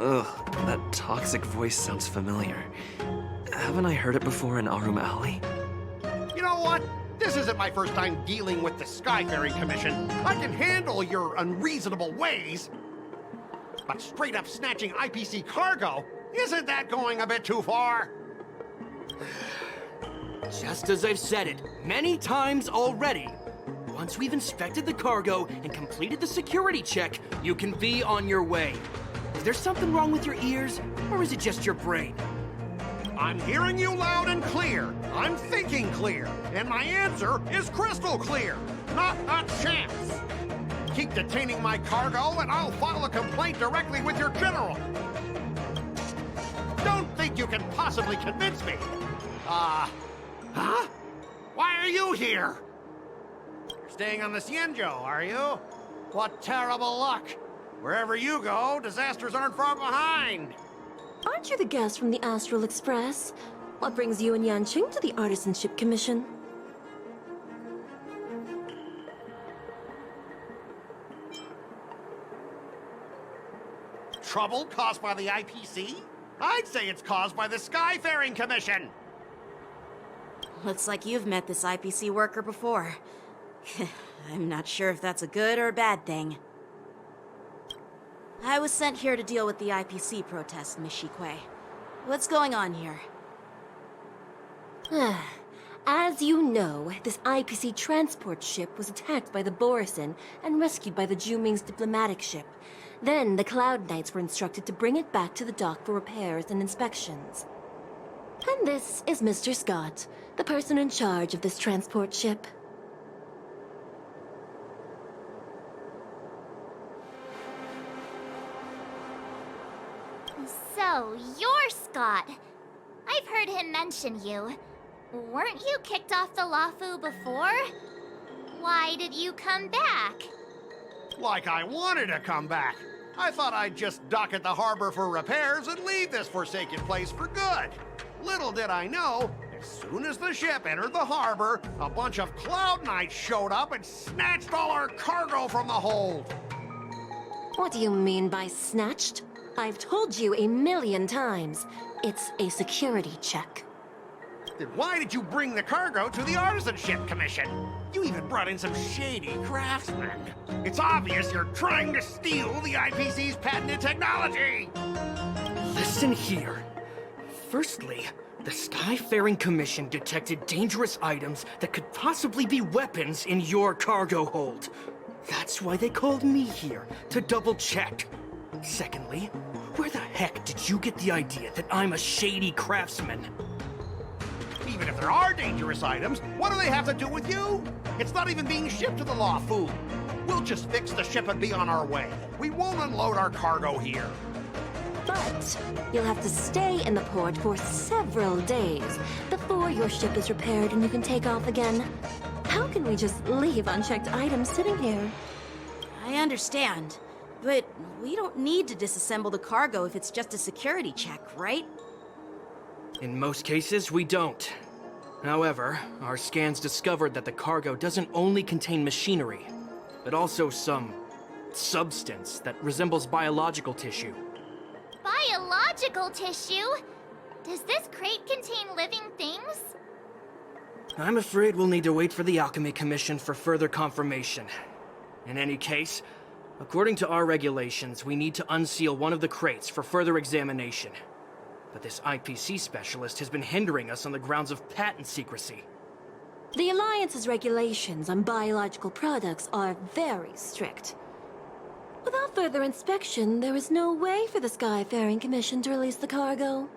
Ugh, that toxic voice sounds familiar. Haven't I heard it before in Arum Alley? You know what? This isn't my first time dealing with the Skyfaring Commission. I can handle your unreasonable ways. But straight up snatching IPC cargo, isn't that going a bit too far? Just as I've said it many times already. Once we've inspected the cargo and completed the security check, you can be on your way. Is there something wrong with your ears, or is it just your brain? I'm hearing you loud and clear. I'm thinking clear. And my answer is crystal clear. Not a chance. Keep detaining my cargo and I'll file a complaint directly with your general. Don't think you can possibly convince me. Huh? Why are you here? You're staying on the Cienjo, are you? What terrible luck. Wherever you go, disasters aren't far behind. Aren't you the guest from the Astral Express? What brings you and Yanqing to the Artisanship Commission? Trouble caused by the IPC? I'd say it's caused by the Skyfaring Commission. Looks like you've met this IPC worker before. I'm not sure if that's a good or a bad thing. I was sent here to deal with the IPC protest, Miss Shikue. What's going on here? As you know, this IPC transport ship was attacked by the Borisin and rescued by the Juming's diplomatic ship. Then the Cloud Knights were instructed to bring it back to the dock for repairs and inspections. And this is Mr. Scott, the person in charge of this transport ship. So, you're Scott. I've heard him mention you. Weren't you kicked off the Lafu before? Why did you come back? Like I wanted to come back. I thought I'd just dock at the harbor for repairs and leave this forsaken place for good. Little did I know, as soon as the ship entered the harbor, a bunch of Cloud Knights showed up and snatched all our cargo from the hold. What do you mean by snatched? I've told you 1,000,000 times. It's a security check. Then why did you bring the cargo to the Artisanship Commission? You even brought in some shady craftsmen. It's obvious you're trying to steal the IPC's patented technology. Listen here. Firstly, the Skyfaring Commission detected dangerous items that could possibly be weapons in your cargo hold. That's why they called me here, to double-check. Secondly, where the heck did you get the idea that I'm a shady craftsman? Even if there are dangerous items, what do they have to do with you? It's not even being shipped to the Lafu. We'll just fix the ship and be on our way. We won't unload our cargo here. But you'll have to stay in the port for several days before your ship is repaired and you can take off again. How can we just leave unchecked items sitting here? I understand, but we don't need to disassemble the cargo if it's just a security check, right? In most cases, we don't. However, our scans discovered that the cargo doesn't only contain machinery, but also some substance that resembles biological tissue. Biological tissue? Does this crate contain living things? I'm afraid we'll need to wait for the Alchemy Commission for further confirmation. In any case, according to our regulations, we need to unseal one of the crates for further examination. But this IPC specialist has been hindering us on the grounds of patent secrecy. The Alliance's regulations on biological products are very strict. Without further inspection, there is no way for the Skyfaring Commission to release the cargo.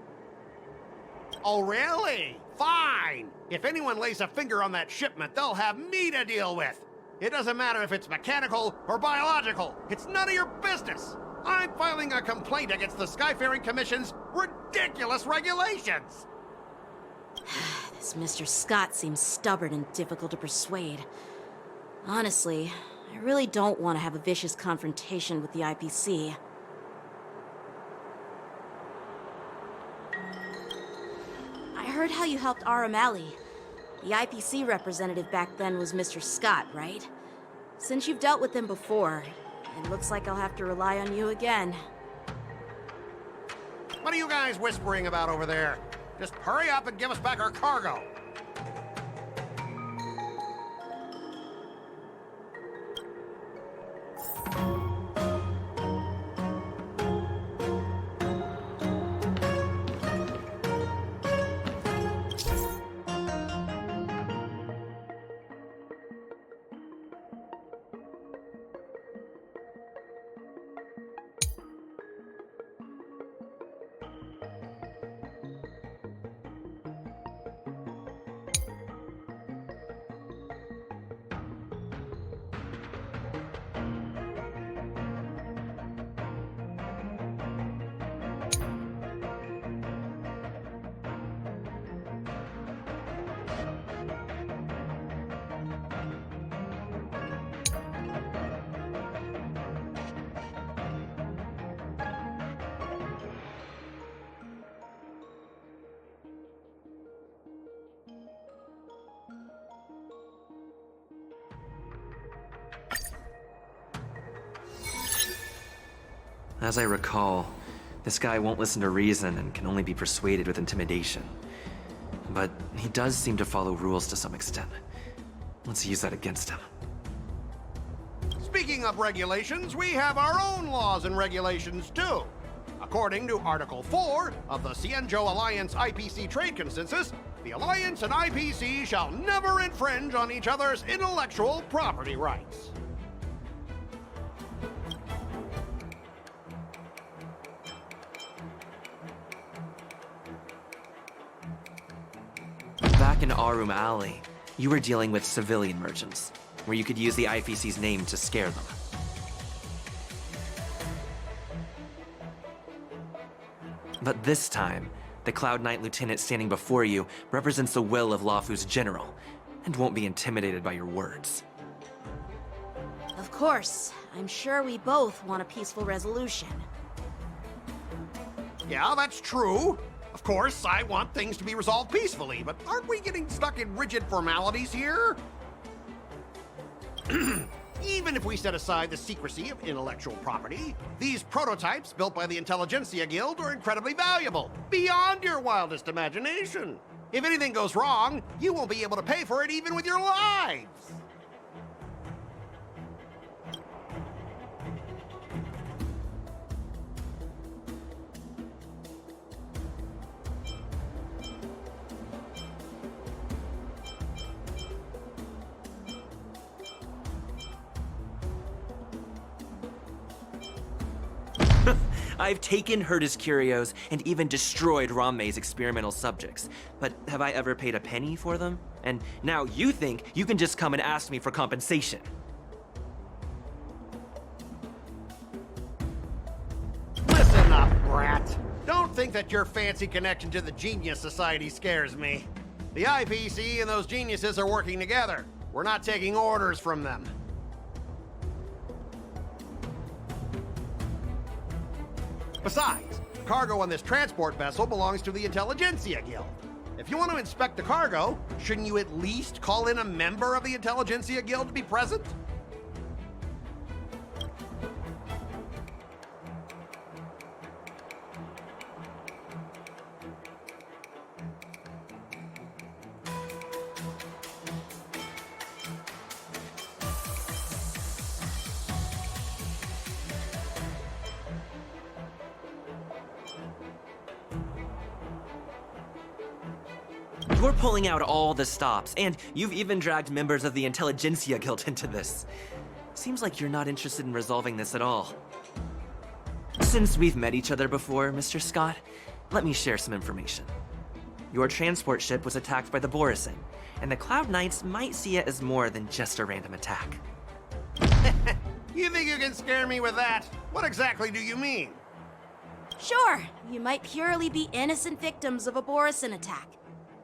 Oh, really? Fine. If anyone lays a finger on that shipment, they'll have me to deal with. It doesn't matter if it's mechanical or biological. It's none of your business. I'm filing a complaint against the Skyfaring Commission's ridiculous regulations. This Mr. Scott seems stubborn and difficult to persuade. Honestly, I really don't want to have a vicious confrontation with the IPC. I heard how you helped Arum Alley. The IPC representative back then was Mr. Scott, right? Since you've dealt with him before, it looks like I'll have to rely on you again. What are you guys whispering about over there? Just hurry up and give us back our cargo. As I recall, this guy won't listen to reason and can only be persuaded with intimidation. But he does seem to follow rules to some extent. Let's use that against him. Speaking of regulations, we have our own laws and regulations too. According to Article 4 of the Cienjo Alliance IPC Trade Consensus, the Alliance and IPC shall never infringe on each other's intellectual property rights. Back in Arum Alley, you were dealing with civilian merchants, where you could use the IPC's name to scare them. But this time, the Cloud Knight Lieutenant standing before you represents the will of Lafu's general, and won't be intimidated by your words. Of course, I'm sure we both want a peaceful resolution. Yeah, that's true. Of course, I want things to be resolved peacefully, but aren't we getting stuck in rigid formalities here? Even if we set aside the secrecy of intellectual property, these prototypes built by the Intelligentsia Guild are incredibly valuable, beyond your wildest imagination. If anything goes wrong, you won't be able to pay for it even with your lives. I've taken Herta's curios and even destroyed Rame's experimental subjects, but have I ever paid a penny for them? And now you think you can just come and ask me for compensation. Listen up, brat. Don't think that your fancy connection to the Genius Society scares me. The IPC and those geniuses are working together. We're not taking orders from them. Besides, cargo on this transport vessel belongs to the Intelligentsia Guild. If you want to inspect the cargo, shouldn't you at least call in a member of the Intelligentsia Guild to be present? You're pulling out all the stops, and you've even dragged members of the Intelligentsia Guild into this. Seems like you're not interested in resolving this at all. Since we've met each other before, Mr. Scott, let me share some information. Your transport ship was attacked by the Borisin, and the Cloud Knights might see it as more than just a random attack. You think you can scare me with that? What exactly do you mean? Sure, you might purely be innocent victims of a Borisin attack.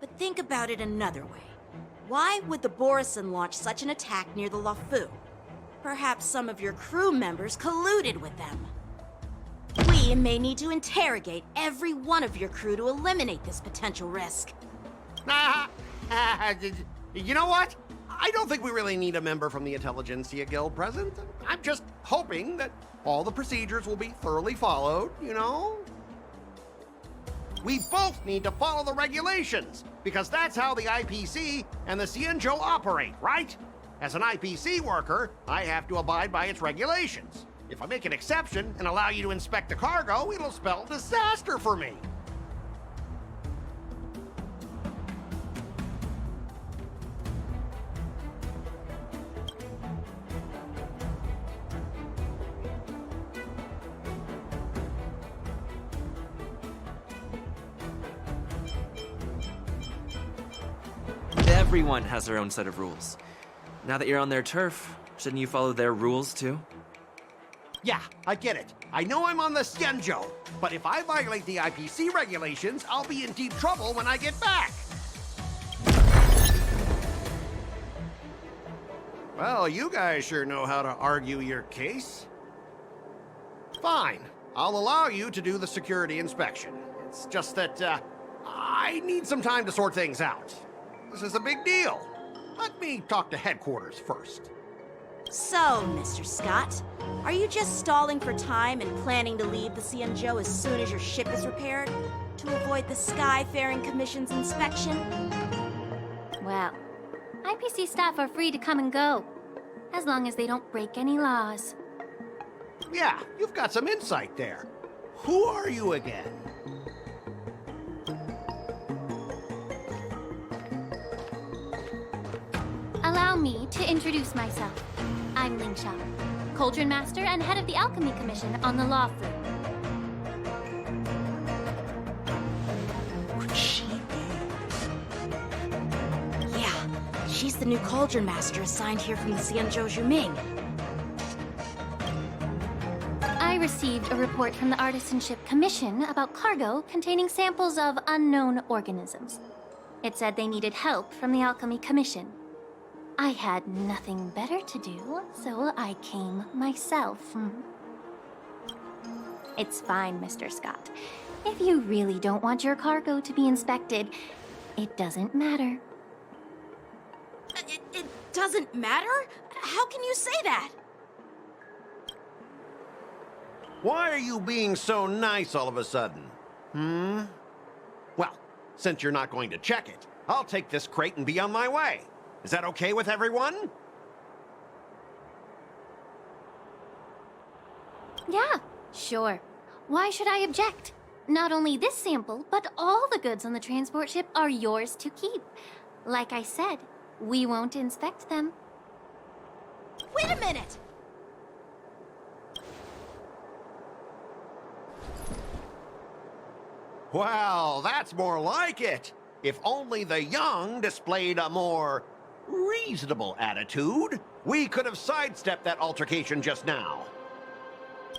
But think about it another way. Why would the Borisin launch such an attack near the Lafu? Perhaps some of your crew members colluded with them. We may need to interrogate every one of your crew to eliminate this potential risk. You know what? I don't think we really need a member from the Intelligentsia Guild present. I'm just hoping that all the procedures will be thoroughly followed, you know? We both need to follow the regulations, because that's how the IPC and the Cienjo operate, right? As an IPC worker, I have to abide by its regulations. If I make an exception and allow you to inspect the cargo, it'll spell disaster for me. Everyone has their own set of rules. Now that you're on their turf, shouldn't you follow their rules too? Yeah, I get it. I know I'm on the Cienjo, but if I violate the IPC regulations, I'll be in deep trouble when I get back. Well, you guys sure know how to argue your case. Fine. I'll allow you to do the security inspection. It's just that, I need some time to sort things out. This is a big deal. Let me talk to headquarters first. So, Mr. Scott, are you just stalling for time and planning to leave the Cienjo as soon as your ship is repaired? To avoid the Skyfaring Commission's inspection? Well, IPC staff are free to come and go, as long as they don't break any laws. Yeah, you've got some insight there. Who are you again? Allow me to introduce myself. I'm Ling Xiao, Cauldron Master and head of the Alchemy Commission on the Law Fu. Could she Yeah, she's the new Cauldron Master assigned here from the Cienjo Juming. I received a report from the Artisanship Commission about cargo containing samples of unknown organisms. It said they needed help from the Alchemy Commission. I had nothing better to do, so I came myself. It's fine, Mr. Scott. If you really don't want your cargo to be inspected, it doesn't matter. It doesn't matter? How can you say that? Why are you being so nice all of a sudden? Well, since you're not going to check it, I'll take this crate and be on my way. Is that okay with everyone? Yeah, sure. Why should I object? Not only this sample, but all the goods on the transport ship are yours to keep. Like I said, we won't inspect them. Wait a minute! Well, that's more like it. If only the young displayed a more reasonable attitude, we could have sidestepped that altercation just now.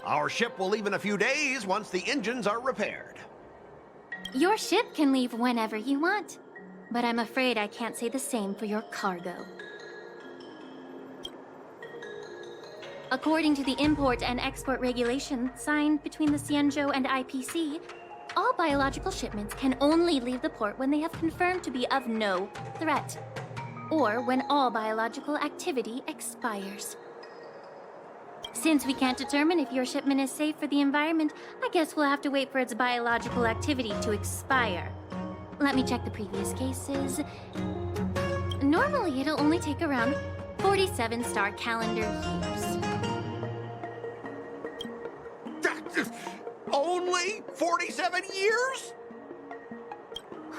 Our ship will leave in a few days once the engines are repaired. Your ship can leave whenever you want, but I'm afraid I can't say the same for your cargo. According to the import and export regulation signed between the Cienjo and IPC, all biological shipments can only leave the port when they have confirmed to be of no threat, or when all biological activity expires. Since we can't determine if your shipment is safe for the environment, I guess we'll have to wait for its biological activity to expire. Let me check the previous cases. Normally, it'll only take around 47 star calendar years. Only 47 years?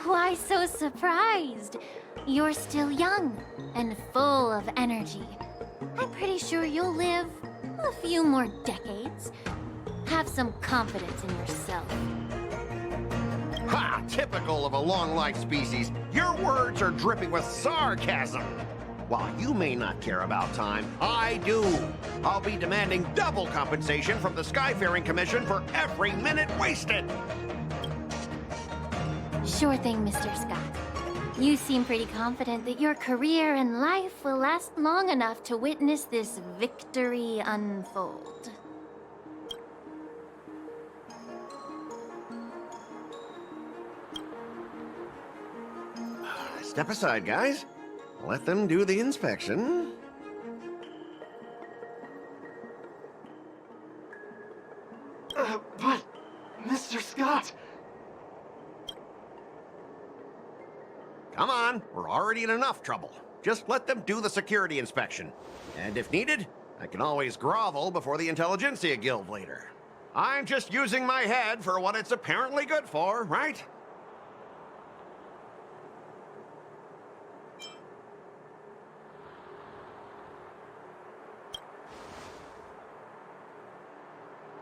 Why so surprised? You're still young and full of energy. I'm pretty sure you'll live a few more decades. Have some confidence in yourself. Ha! Typical of a long-life species. Your words are dripping with sarcasm. While you may not care about time, I do. I'll be demanding double compensation from the Skyfaring Commission for every minute wasted. Sure thing, Mr. Scott. You seem pretty confident that your career and life will last long enough to witness this victory unfold. Step aside, guys. Let them do the inspection. But, Mr. Scott... Come on, we're already in enough trouble. Just let them do the security inspection. And if needed, I can always grovel before the Intelligentsia Guild later. I'm just using my head for what it's apparently good for, right?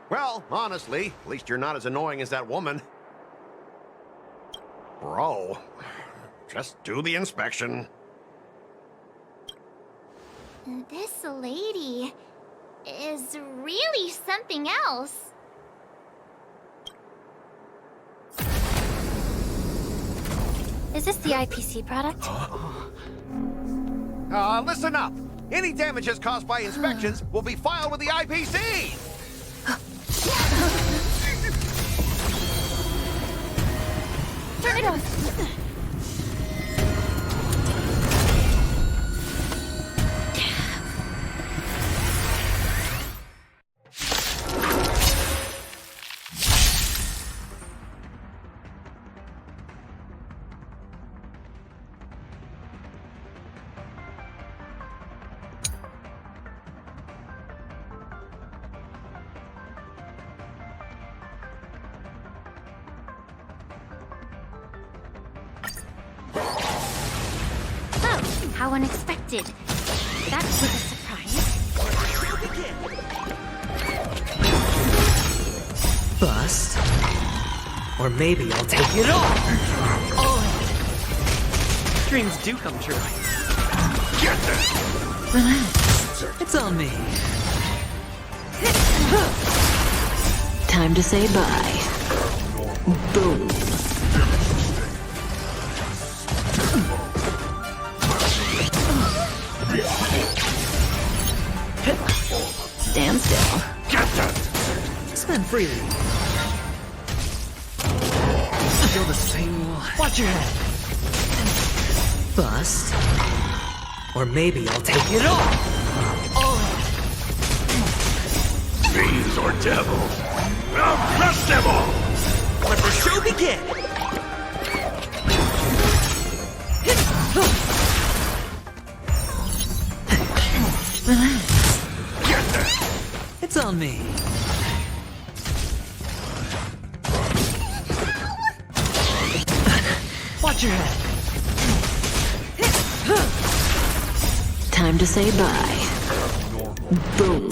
Well, honestly, at least you're not as annoying as that woman. Bro, just do the inspection. This lady is really something else. Is this the IPC product? Listen up. Any damages caused by inspections will be filed with the IPC. Turn it on. How unexpected. That was a surprise. Bust. Or maybe I'll take it all. Dreams do come true. Get this! It's on me. Time to say bye. Boom. Stand still. Get that! Spend freely. Feel the same one. Watch your head. Bust. Or maybe I'll take it all. Fiends or devils, I'll crush them all! Let the show begin. Get this! It's on me. Watch your head. Time to say bye. Boom.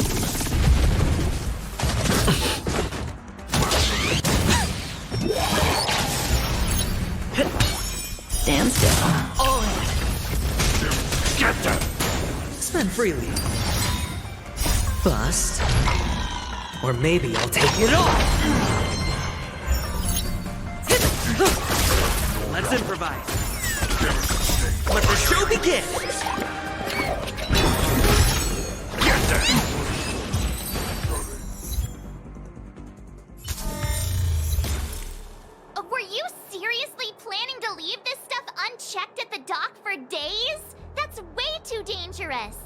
Stand still. Get that! Spend freely. Bust. Or maybe I'll take it all. Let's improvise. Let the show begin. Get that! Were you seriously planning to leave this stuff unchecked at the dock for days? That's way too dangerous.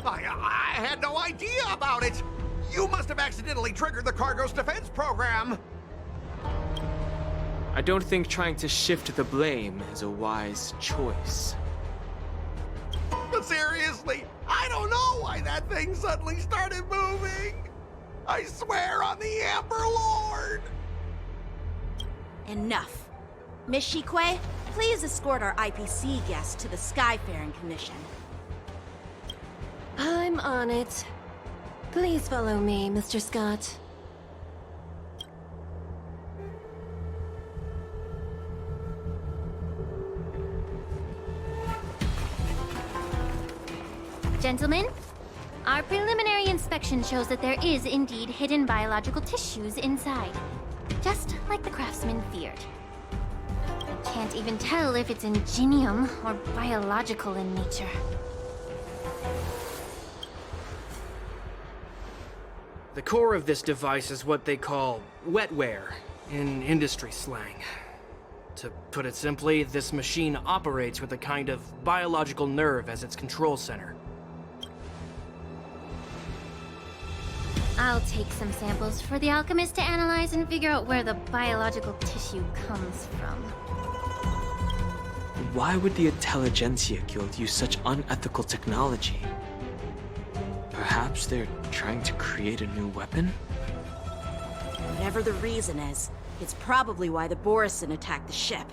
I had no idea about it! You must have accidentally triggered the cargo's defense program! I don't think trying to shift the blame is a wise choice. But seriously, I don't know why that thing suddenly started moving! I swear on the Amber Lord! Enough. Miss Shikwe, please escort our IPC guest to the Skyfaring Commission. I'm on it. Please follow me, Mr. Scott. Gentlemen, our preliminary inspection shows that there is indeed hidden biological tissues inside. Just like the craftsman feared. I can't even tell if it's ingenium or biological in nature. The core of this device is what they call wetware in industry slang. To put it simply, this machine operates with a kind of biological nerve as its control center. I'll take some samples for the alchemist to analyze and figure out where the biological tissue comes from. Why would the Intelligentsia Guild use such unethical technology? Perhaps they're trying to create a new weapon? Whatever the reason is, it's probably why the Borison attacked the ship.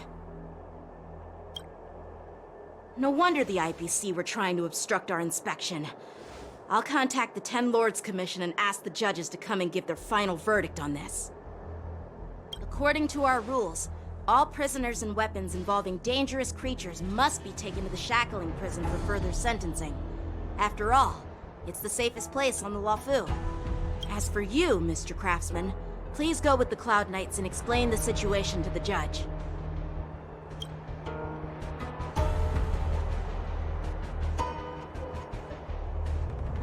No wonder the IPC were trying to obstruct our inspection. I'll contact the Ten Lords Commission and ask the judges to come and give their final verdict on this. According to our rules, all prisoners and weapons involving dangerous creatures must be taken to the shackling prison for further sentencing. After all, it's the safest place on the Luofu. As for you, Mr. Craftsman, please go with the Cloud Knights and explain the situation to the judge.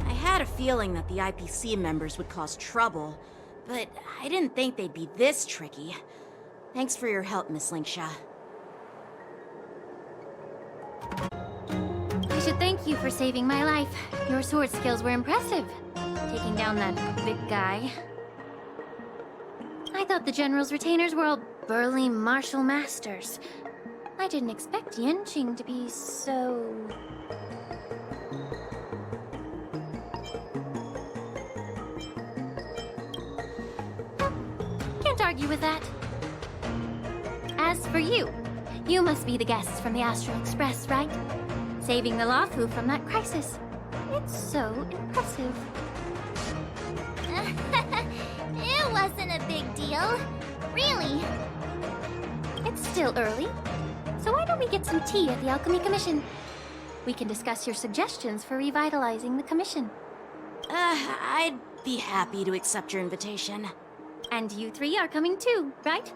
I had a feeling that the IPC members would cause trouble, but I didn't think they'd be this tricky. Thanks for your help, Miss Linksha. I should thank you for saving my life. Your sword skills were impressive, taking down that big guy. I thought the General's retainers were all burly martial masters. I didn't expect Yenching to be so... Can't argue with that. As for you, you must be the guests from the Astral Express, right? Saving the Luofu from that crisis. It's so impressive. It wasn't a big deal. Really. It's still early, so why don't we get some tea at the Alchemy Commission? We can discuss your suggestions for revitalizing the commission. I'd be happy to accept your invitation. And you three are coming too, right?